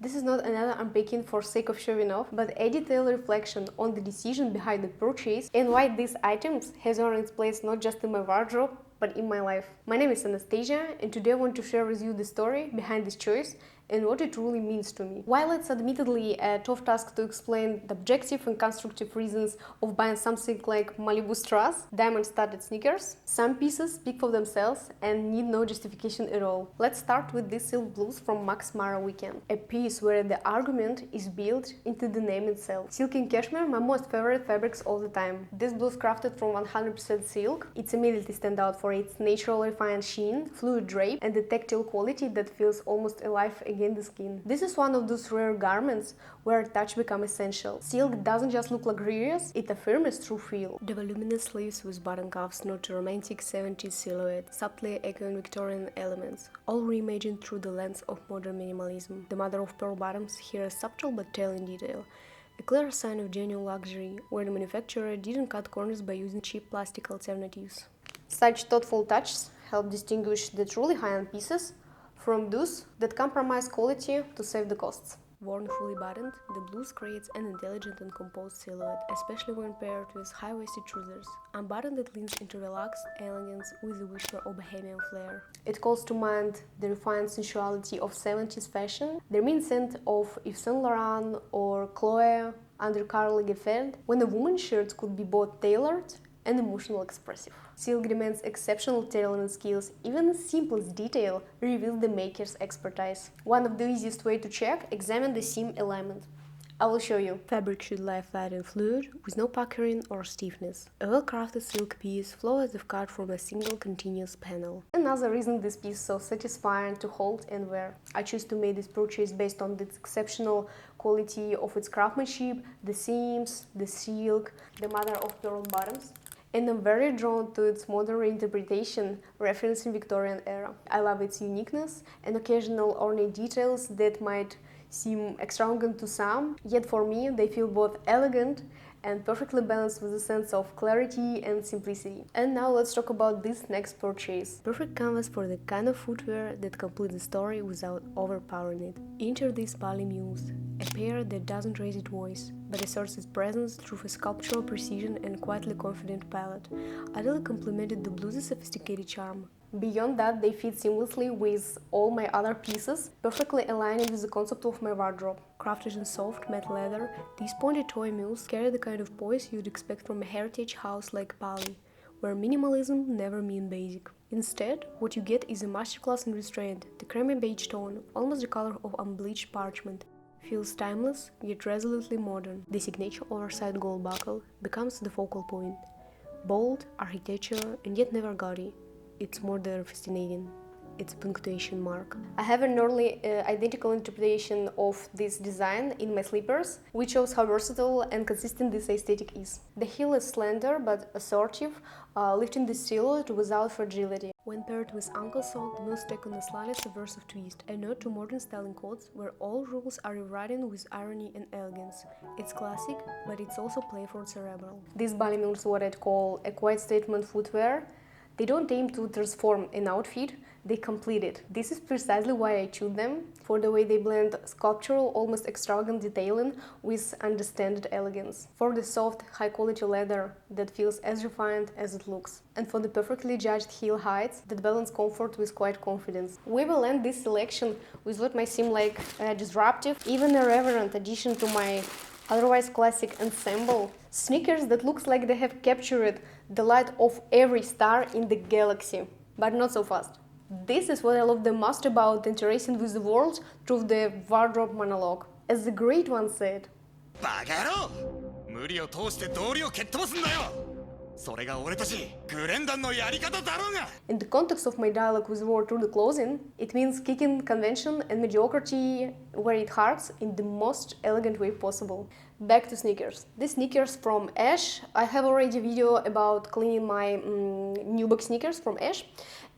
This is not another unpacking for sake of showing off, but a detailed reflection on the decision behind the purchase and why these items has earned its place not just in my wardrobe, but in my life. My name is Anastasia, and today I want to share with you the story behind this choice and what it truly means to me. While it's admittedly a tough task to explain the objective and constructive reasons of buying something like Malibu strass, diamond-studded sneakers, some pieces speak for themselves and need no justification at all. Let's start with this silk blouse from MaxMara Weekend, a piece where the argument is built into the name itself. Silk and cashmere, my most favorite fabrics all the time. This blouse crafted from 100% silk. It's immediately stand out for its natural refined sheen, fluid drape, and the tactile quality that feels almost alive against the skin. This is one of those rare garments where touch becomes essential. Silk doesn't just look luxurious, it affirms true feel. The voluminous sleeves with button cuffs note a romantic 70s silhouette, subtly echoing Victorian elements, all reimagined through the lens of modern minimalism. The mother-of-pearl bottoms here are subtle but telling detail, a clear sign of genuine luxury, where the manufacturer didn't cut corners by using cheap plastic alternatives. Such thoughtful touches help distinguish the truly high-end pieces from those that compromise quality to save the costs. Worn fully buttoned, the blouse creates an intelligent and composed silhouette, especially when paired with high-waisted trousers. Unbuttoned, it leans into relaxed elegance with a whisper of bohemian flair. It calls to mind the refined sensuality of 70s fashion, the reminiscent of Yves Saint Laurent or Chloe under Karl Lagerfeld, when a woman's shirt could be both tailored and emotional expressive. Silk demands exceptional tailoring skills. Even the simplest detail reveals the maker's expertise. One of the easiest way to check, examine the seam alignment. I will show you. Fabric should lie flat and fluid, with no puckering or stiffness. A well-crafted silk piece flows as if cut from a single continuous panel. Another reason this piece is so satisfying to hold and wear. I choose to make this purchase based on the exceptional quality of its craftsmanship, the seams, the silk, the mother-of-pearl bottoms. And I'm very drawn to its modern reinterpretation, referencing Victorian era. I love its uniqueness and occasional ornate details that might seem extravagant to some, yet for me they feel both elegant and perfectly balanced with a sense of clarity and simplicity. And now let's talk about this next purchase. Perfect canvas for the kind of footwear that completes the story without overpowering it. Enter these Bally mules, a pair that doesn't raise its voice, but asserts its presence through a sculptural precision and quietly confident palette, ideally complemented the blouse's sophisticated charm. Beyond that, they fit seamlessly with all my other pieces, perfectly aligning with the concept of my wardrobe. Crafted in soft matte leather, these pointed toy mules carry the kind of poise you'd expect from a heritage house like Bally, where minimalism never means basic. Instead, what you get is a masterclass in restraint. The creamy beige tone, almost the color of unbleached parchment, feels timeless yet resolutely modern. The signature oversized gold buckle becomes the focal point. Bold, architecture, and yet never gaudy. It's more than fascinating. It's a punctuation mark. I have an early identical interpretation of this design in my slippers, which shows how versatile and consistent this aesthetic is. The heel is slender but assertive, lifting the silhouette without fragility. When paired with ankle sock, the mules take on a slightly subversive twist, a nod to modern styling codes where all rules are rewritten with irony and elegance. It's classic, but it's also playful and cerebral. These Bally mules are what I'd call a quiet statement footwear. They don't aim to transform an outfit, they complete it. This is precisely why I choose them, for the way they blend sculptural, almost extravagant detailing with understated elegance. For the soft, high-quality leather that feels as refined as it looks. And for the perfectly judged heel heights that balance comfort with quiet confidence. We will end this selection with what might seem like a disruptive, even irreverent addition to my otherwise classic ensemble. Sneakers that looks like they have captured the light of every star in the galaxy, but not so fast. This is what I love the most about interacting with the world through the wardrobe monologue. As the great one said, in the context of my dialogue with the world through the clothing, it means kicking convention and mediocrity where it hurts in the most elegant way possible. Back to sneakers. These sneakers from Ash. I have already a video about cleaning my nubuck sneakers from Ash.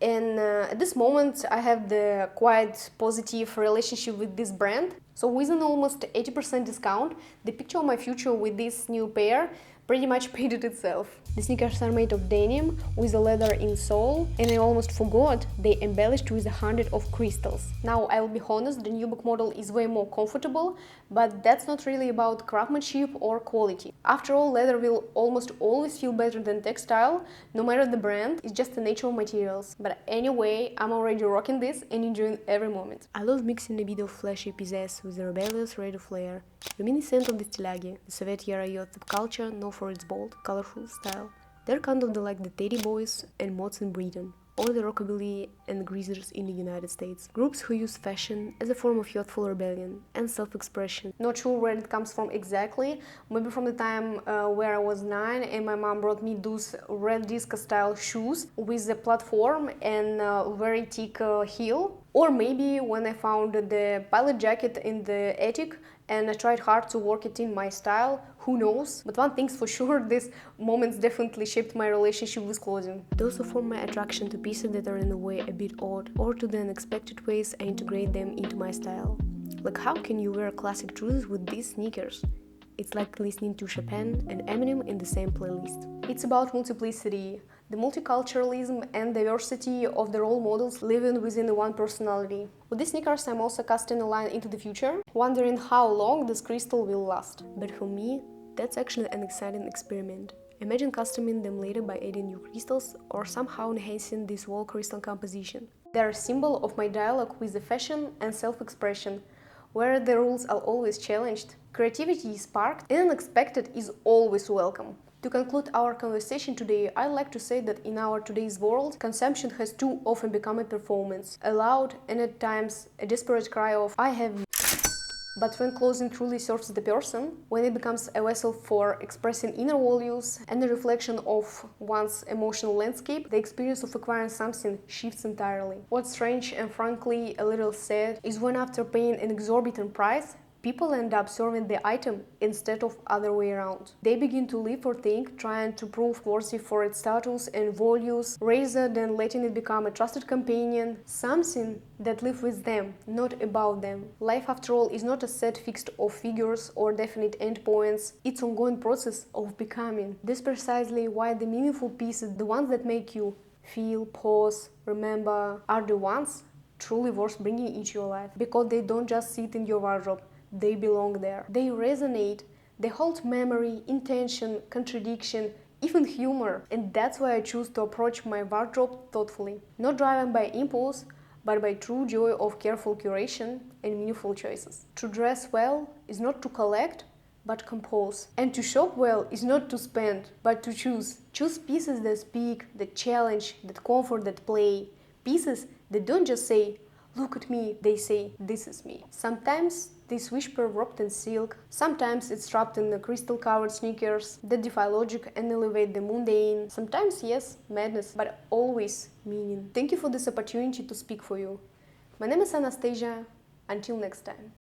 And at this moment, I have the quite positive relationship with this brand. So with an almost 80% discount, the picture of my future with this new pair pretty much painted itself. The sneakers are made of denim with a leather insole, and I almost forgot they embellished with 100 of crystals. Now I'll be honest, the nubuck model is way more comfortable, but that's not really about craftsmanship or quality. After all, leather will almost always feel better than textile, no matter the brand, it's just the nature of materials. But anyway, I'm already rocking this and enjoying every moment. I love mixing a bit of flashy pizzazz with a rebellious red flair, reminiscent of the stylagi, the Soviet-era youth subculture known for its bold, colorful style. They're kind of like the Teddy Boys and Mods in Britain, or the Rockabilly and Greasers in the United States. Groups who use fashion as a form of youthful rebellion and self-expression. Not sure where it comes from exactly, maybe from the time where I was 9 and my mom brought me those red disco style shoes with a platform and very thick heel. Or maybe when I found the pilot jacket in the attic and I tried hard to work it in my style, who knows? But one thing's for sure, these moments definitely shaped my relationship with clothing. They also form my attraction to pieces that are in a way a bit odd, or to the unexpected ways I integrate them into my style. Like, how can you wear classic trousers with these sneakers? It's like listening to Chopin and Eminem in the same playlist. It's about multiplicity, the multiculturalism and diversity of the role models living within one personality. With these sneakers, I'm also casting a line into the future, wondering how long this crystal will last. But for me, that's actually an exciting experiment. Imagine customing them later by adding new crystals or somehow enhancing this wall crystal composition. They're a symbol of my dialogue with the fashion and self-expression, where the rules are always challenged, creativity is sparked, and unexpected is always welcome. To conclude our conversation today, I'd like to say that in our today's world, consumption has too often become a performance, a loud and at times a desperate cry of "I have you." But when clothing truly serves the person, when it becomes a vessel for expressing inner values and a reflection of one's emotional landscape, the experience of acquiring something shifts entirely. What's strange and frankly a little sad is when after paying an exorbitant price, people end up serving the item instead of other way around. They begin to live or think, trying to prove worthy for its status and values, rather than letting it become a trusted companion, something that lives with them, not about them. Life, after all, is not a set fixed of figures or definite endpoints. It's an ongoing process of becoming. This is precisely why the meaningful pieces, the ones that make you feel, pause, remember, are the ones truly worth bringing into your life, because they don't just sit in your wardrobe. They belong there. They resonate. They hold memory, intention, contradiction, even humor. And that's why I choose to approach my wardrobe thoughtfully. Not driven by impulse, but by true joy of careful curation and meaningful choices. To dress well is not to collect, but compose. And to shop well is not to spend, but to choose. Choose pieces that speak, that challenge, that comfort, that play. Pieces that don't just say, "Look at me," they say, "This is me." Sometimes this whisper wrapped in silk, sometimes it's wrapped in the crystal-covered sneakers that defy logic and elevate the mundane. Sometimes, yes, madness, but always meaning. Thank you for this opportunity to speak for you. My name is Anastasia. Until next time.